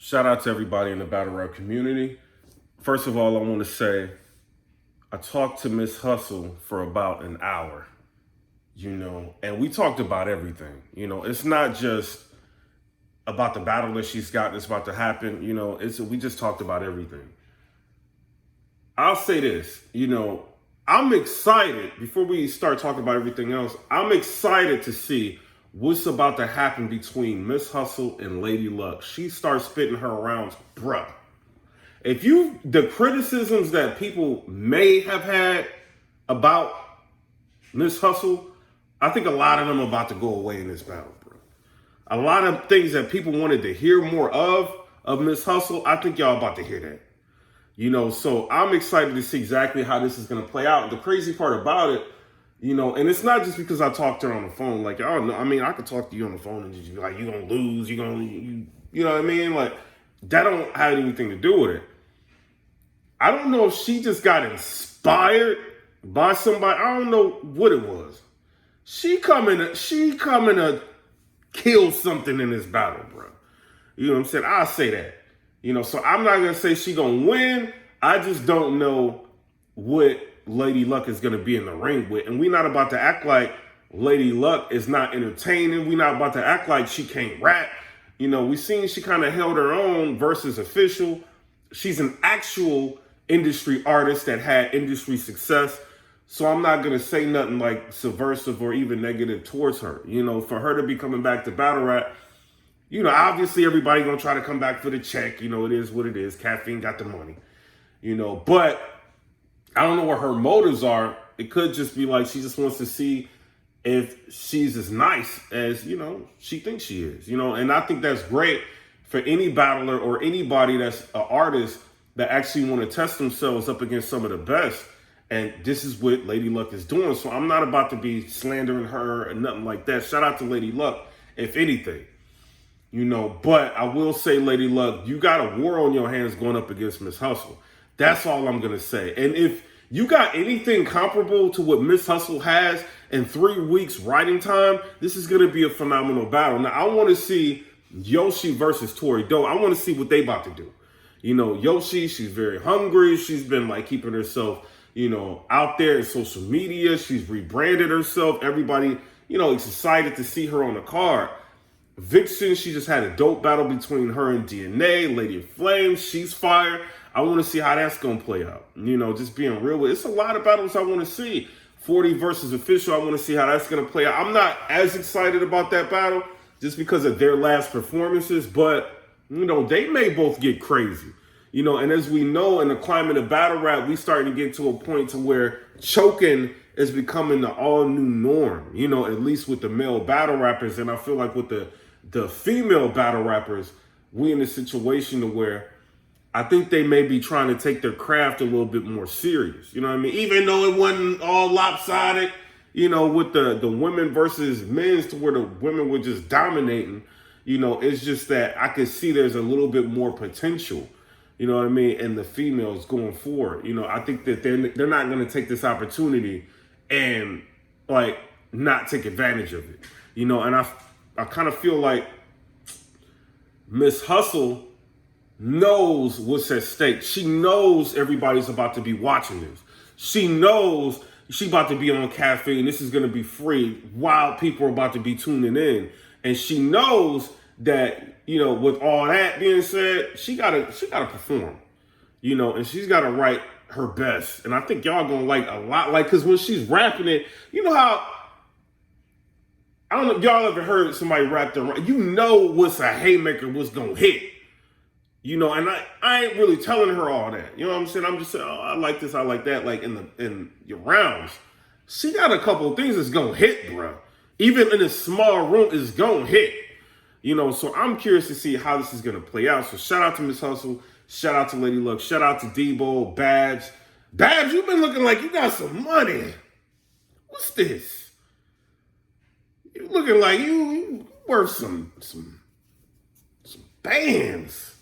Shout out to everybody in the battle rap community. First of all, I want to say I talked to Miss Hustle for about an hour, and we talked about everything. It's not just about the battle that she's got that's about to happen. We just talked about everything. I'll say this, I'm excited before we start talking about everything else. I'm excited to see what's about to happen between Miss Hustle and Lady Luck. She starts spitting her rounds, bruh. The criticisms that people may have had about Miss Hustle, I think a lot of them are about to go away in this battle, bro. A lot of things that people wanted to hear more of Miss Hustle, I think y'all about to hear that. So I'm excited to see exactly how this is going to play out. The crazy part about it, and it's not just because I talked to her on the phone. Like, oh no, I mean, I could talk to you on the phone and just be like, you're going to lose, you know what I mean? Like, that don't have anything to do with it. I don't know if she just got inspired by somebody. I don't know what it was. She coming to kill something in this battle, bro. You know what I'm saying? I'll say that. So I'm not going to say she going to win. I just don't know what Lady Luck is going to be in the ring with. And we're not about to act like Lady Luck is not entertaining. We're not about to act like she can't rap. We seen she kind of held her own versus Official. She's an actual industry artist that had industry success. So I'm not going to say nothing like subversive or even negative towards her. For her to be coming back to battle rap, obviously everybody going to try to come back for the check. It is what it is. Caffeine got the money, but I don't know what her motives are. It could just be like she just wants to see if she's as nice as, she thinks she is, and I think that's great for any battler or anybody that's an artist that actually want to test themselves up against some of the best. And this is what Lady Luck is doing. So I'm not about to be slandering her and nothing like that. Shout out to Lady Luck, if anything. But I will say, Lady Luck, you got a war on your hands going up against Miss Hustle. That's all I'm going to say. And if you got anything comparable to what Miss Hustle has in 3 weeks writing time, this is going to be a phenomenal battle. Now, I want to see Yoshi versus Tori Doe. I want to see what they about to do. Yoshi, she's very hungry. She's been like keeping herself, out there in social media. She's rebranded herself. Everybody, is excited to see her on the card. Vixen, she just had a dope battle between her and DNA. Lady of Flame, she's fire. I want to see how that's going to play out. Just being real with it. It's a lot of battles I want to see. 40 versus Official, I want to see how that's going to play out. I'm not as excited about that battle just because of their last performances, but they may both get crazy. And as we know, in the climate of battle rap, we starting to get to a point to where choking is becoming the all new norm, at least with the male battle rappers. And I feel like with the female battle rappers, we in a situation to where I think they may be trying to take their craft a little bit more serious. You know what I mean? Even though it wasn't all lopsided, with the women versus men's to where the women were just dominating, it's just that I could see there's a little bit more potential, you know what I mean, and the females going forward. I think that they're not going to take this opportunity and like not take advantage of it. And I kind of feel like Miss Hustle knows what's at stake. She knows everybody's about to be watching this. She knows she about to be on Caffeine. This is going to be free while people are about to be tuning in. And she knows that, with all that being said, she gotta perform, and she's gotta write her best. And I think y'all gonna like a lot, because when she's rapping it, how, I don't know if y'all ever heard somebody rap their, what's a haymaker, what's gonna hit. And I ain't really telling her all that. You know what I'm saying? I'm just saying, oh, I like this, I like that. Like in your rounds, she got a couple of things that's gonna hit, bro. Even in a small room, it's gonna hit. So I'm curious to see how this is gonna play out. So shout out to Miss Hustle, shout out to Lady Luck, shout out to Debo, Babs. Babs, you've been looking like you got some money. What's this? You looking like you worth some bands.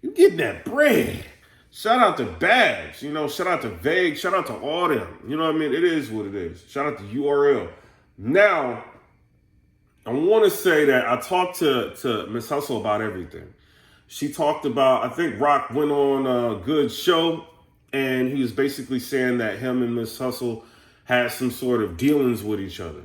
You getting that bread. Shout out to Babs, shout out to Vague, shout out to all them. You know what I mean? It is what it is. Shout out to URL. Now, I want to say that I talked to Miss Hustle about everything. She talked about, I think Rock went on a good show, and he was basically saying that him and Miss Hustle had some sort of dealings with each other,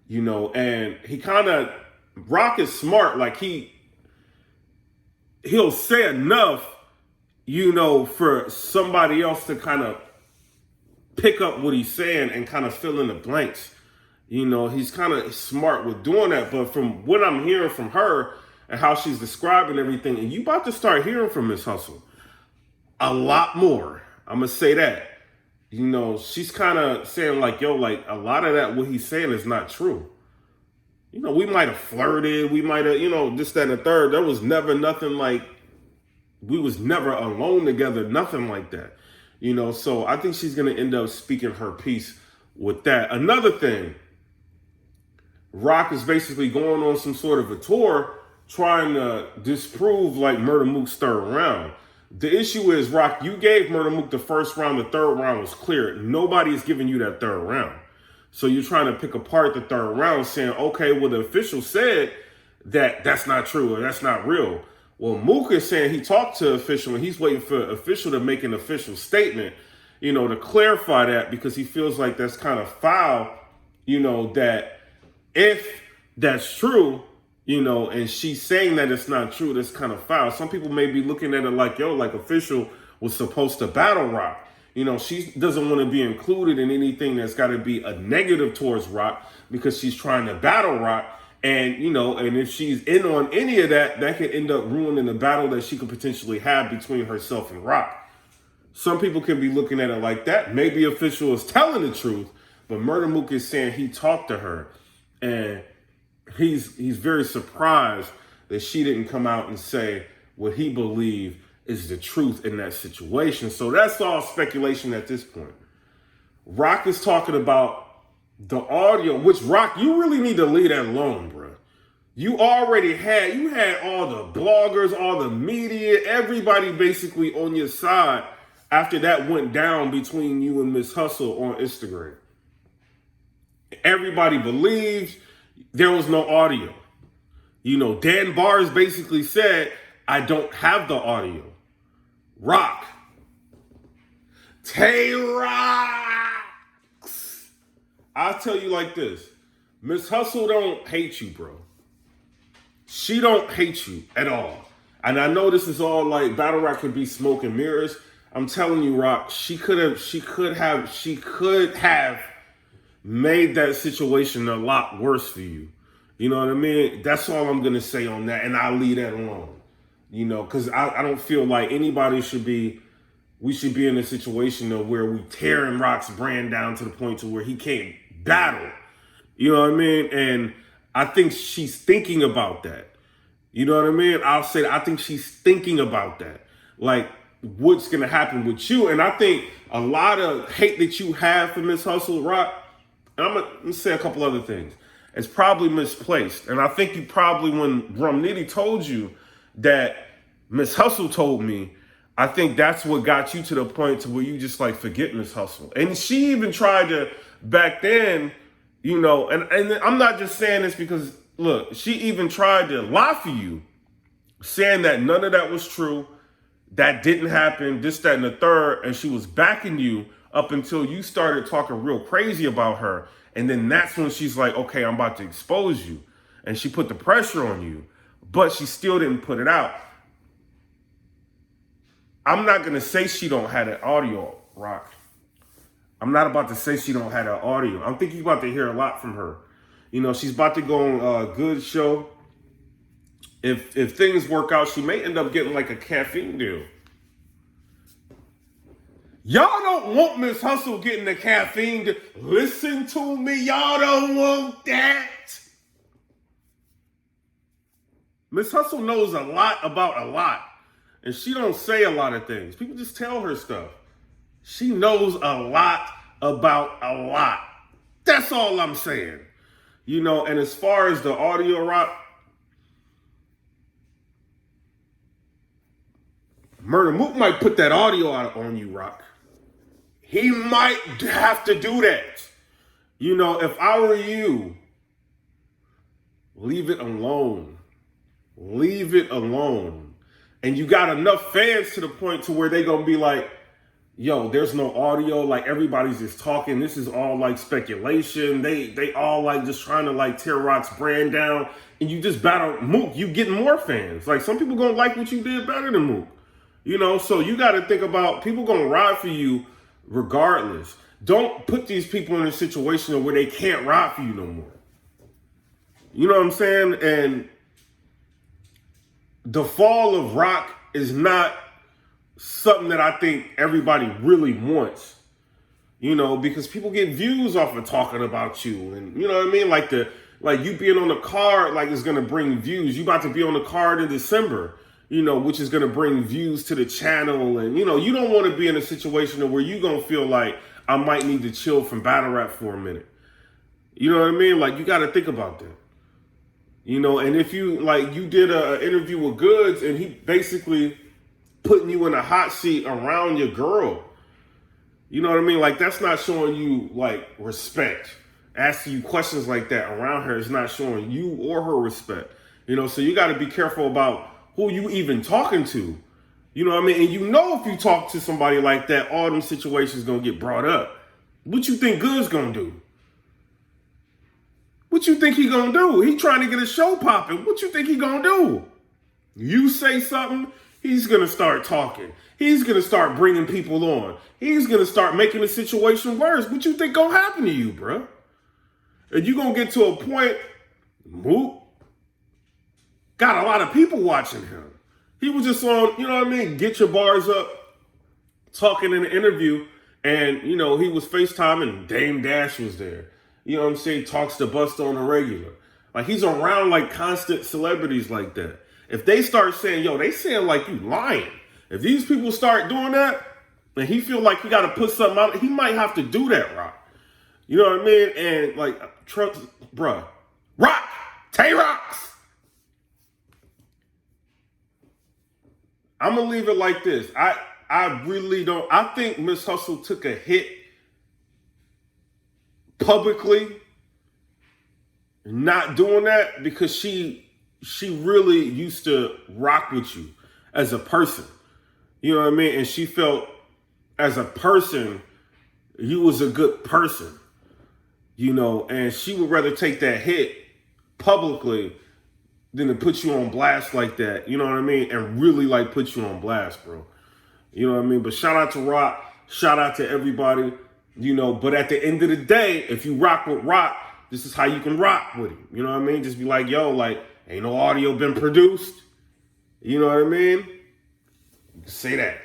and he kind of, Rock is smart, like he'll say enough, for somebody else to kind of pick up what he's saying and kind of fill in the blanks. He's kind of smart with doing that. But from what I'm hearing from her and how she's describing everything, and you about to start hearing from Miss Hustle a lot more. I'm going to say that. She's kind of saying like, yo, like a lot of that, what he's saying is not true. We might have flirted. We might have, this, that, and the third. There was never nothing like, we was never alone together. Nothing like that. So I think she's going to end up speaking her piece with that. Another thing, Rock is basically going on some sort of a tour trying to disprove like Murder Mook's third round. The issue is, Rock, you gave Murder Mook the first round. The third round was clear. Nobody is giving you that third round. So you're trying to pick apart the third round saying, okay, well, the official said that that's not true or that's not real. Well, Mook is saying he talked to official and he's waiting for official to make an official statement, to clarify that, because he feels like that's kind of foul, that if that's true, and she's saying that it's not true, that's kind of foul. Some people may be looking at it like, yo, like official was supposed to battle Rock. She doesn't want to be included in anything that's got to be a negative towards Rock because she's trying to battle Rock. And, and if she's in on any of that, that could end up ruining the battle that she could potentially have between herself and Rock. Some people can be looking at it like that. Maybe official is telling the truth, but Murder Mook is saying he talked to her. And he's very surprised that she didn't come out and say what he believed is the truth in that situation. So that's all speculation at this point. Rock is talking about the audio, which, Rock, you really need to leave that alone, bro. You had all the bloggers, all the media, everybody basically on your side after that went down between you and Miss Hustle on Instagram. Everybody believes there was no audio. Dan Bars basically said, I don't have the audio. Rock. Tay Rocks. I'll tell you like this. Miss Hustle don't hate you, bro. She don't hate you at all. And I know this is all like battle rap could be smoke and mirrors. I'm telling you, Rock, she could have made that situation a lot worse for you. You know what I mean? That's all I'm going to say on that. And I'll leave that alone. Because I don't feel like we should be in a situation of where we tearing Rock's brand down to the point to where he can't battle. You know what I mean? And I think she's thinking about that. You know what I mean? I'll say I think she's thinking about that. Like, what's going to happen with you? And I think a lot of hate that you have for Miss Hustle, Rock, and I'm going to say a couple other things. It's probably misplaced. And I think you probably, when Rum Nitty told you that Miss Hustle told me, I think that's what got you to the point to where you just like forget Miss Hustle. And she even tried to, back then, and I'm not just saying this because, look, she even tried to lie for you, saying that none of that was true, that didn't happen, this, that, and the third, and she was backing you up until you started talking real crazy about her. And then that's when she's like, okay, I'm about to expose you. And she put the pressure on you, but she still didn't put it out. I'm not going to say she don't have that audio, Rock. I'm not about to say she don't have that audio. I'm thinking you're about to hear a lot from her. She's about to go on a good show. If things work out, she may end up getting like a Caffeine Deal. Y'all don't want Miss Hustle getting the Caffeine Deal. Listen to me. Y'all don't want that. Miss Hustle knows a lot about a lot. And she don't say a lot of things. People just tell her stuff. She knows a lot about a lot. That's all I'm saying. And as far as the audio, Rock, Murder Mook might put that audio out on you, Rock. He might have to do that. If I were you, leave it alone. Leave it alone. And you got enough fans to the point to where they gonna be like, yo, there's no audio, like everybody's just talking. This is all like speculation. They all like just trying to like tear Rock's brand down. And you just battle Mook, you getting more fans. Like some people gonna like what you did better than Mook. You know, so you gotta think about people gonna ride for you regardless. Don't put these people in a situation where they can't ride for you no more. You know what I'm saying? And the fall of Rock is not something that I think everybody really wants, you know, because people get views off of talking about you. And you know what I mean? Like you being on the card, like is going to bring views. You about to be on the card in December, you know, which is going to bring views to the channel. And, you know, you don't want to be in a situation where you're going to feel like I might need to chill from battle rap for a minute. You know what I mean? Like you got to think about that. You know, and if you like you did an interview with Goods and he basically putting you in a hot seat around your girl. You know what I mean? Like that's not showing you like respect. Asking you questions like that around her is not showing you or her respect. You know, so you got to be careful about who you even talking to. You know what I mean? And you know if you talk to somebody like that, all them situations gonna get brought up. What you think Good's gonna do? What you think he gonna do? He trying to get a show popping. What you think he gonna do? You say something, he's going to start talking. He's going to start bringing people on. He's going to start making the situation worse. What you think going to happen to you, bro? And you going to get to a point, Mook got a lot of people watching him. He was just on, you know what I mean, Get Your Bars Up, talking in an interview. And, you know, he was FaceTiming, Dame Dash was there. You know what I'm saying? Talks to Busta on a regular. Like, he's around, like, constant celebrities like that. If they start saying, yo, they saying like you lying. If these people start doing that, and he feel like he got to put something out, he might have to do that, Rock. You know what I mean? And like, trust, bruh. Rock! Tay-Rocks! I'm going to leave it like this. I really don't, I think Miss Hustle took a hit publicly not doing that because she really used to rock with you as a person. You know what I mean? And she felt as a person, you was a good person. You know, and she would rather take that hit publicly than to put you on blast like that. You know what I mean? And really like put you on blast, bro. You know what I mean? But shout out to Rock. Shout out to everybody. You know, but at the end of the day, if you rock with Rock, this is how you can rock with him. You know what I mean? Just be like, yo, like, ain't no audio been produced. You know what I mean? You can say that.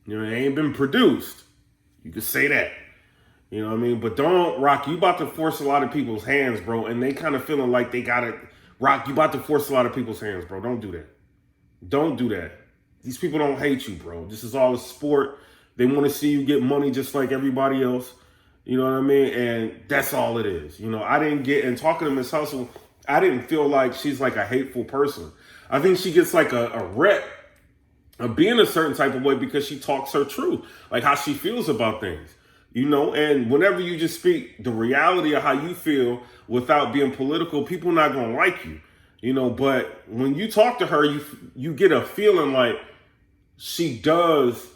You know, it ain't been produced. You can say that. You know what I mean? But don't, Rock, you about to force a lot of people's hands, bro. And they kind of feeling like they got it. Rock, you about to force a lot of people's hands, bro. Don't do that. Don't do that. These people don't hate you, bro. This is all a sport. They want to see you get money just like everybody else. You know what I mean? And that's all it is. You know, I didn't get, and talking to Miss Hustle, I didn't feel like she's like a hateful person. I think she gets like a rep of being a certain type of way because she talks her truth, like how she feels about things. You know, and whenever you just speak the reality of how you feel without being political, people not going to like you. You know, but when you talk to her, you get a feeling like she does.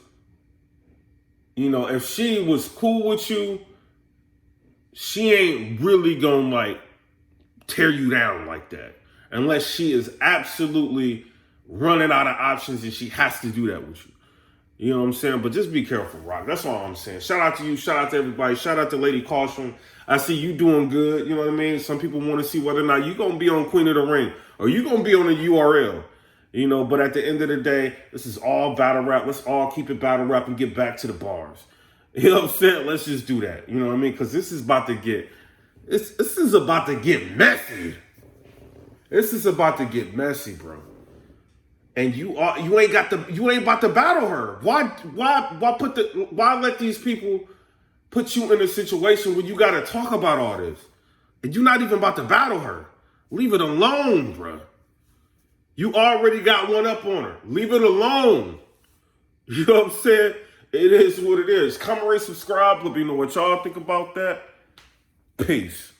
You know, if she was cool with you, she ain't really gonna like tear you down like that. Unless she is absolutely running out of options and she has to do that with you. You know what I'm saying? But just be careful, Rock. That's all I'm saying. Shout out to you. Shout out to everybody. Shout out to Lady Caution. I see you doing good. You know what I mean? Some people want to see whether or not you're going to be on Queen of the Ring or you're going to be on the URL. You know, but at the end of the day, this is all battle rap. Let's all keep it battle rap and get back to the bars. You know what I'm saying? Let's just do that. You know what I mean? Because this is about to get, this is about to get messy. This is about to get messy, bro. And you ain't about to battle her. Why let these people put you in a situation where you got to talk about all this? And you're not even about to battle her. Leave it alone, bro. You already got one up on her. Leave it alone. You know what I'm saying? It is what it is. Comment, rate, subscribe. Let me know what y'all think about that. Peace.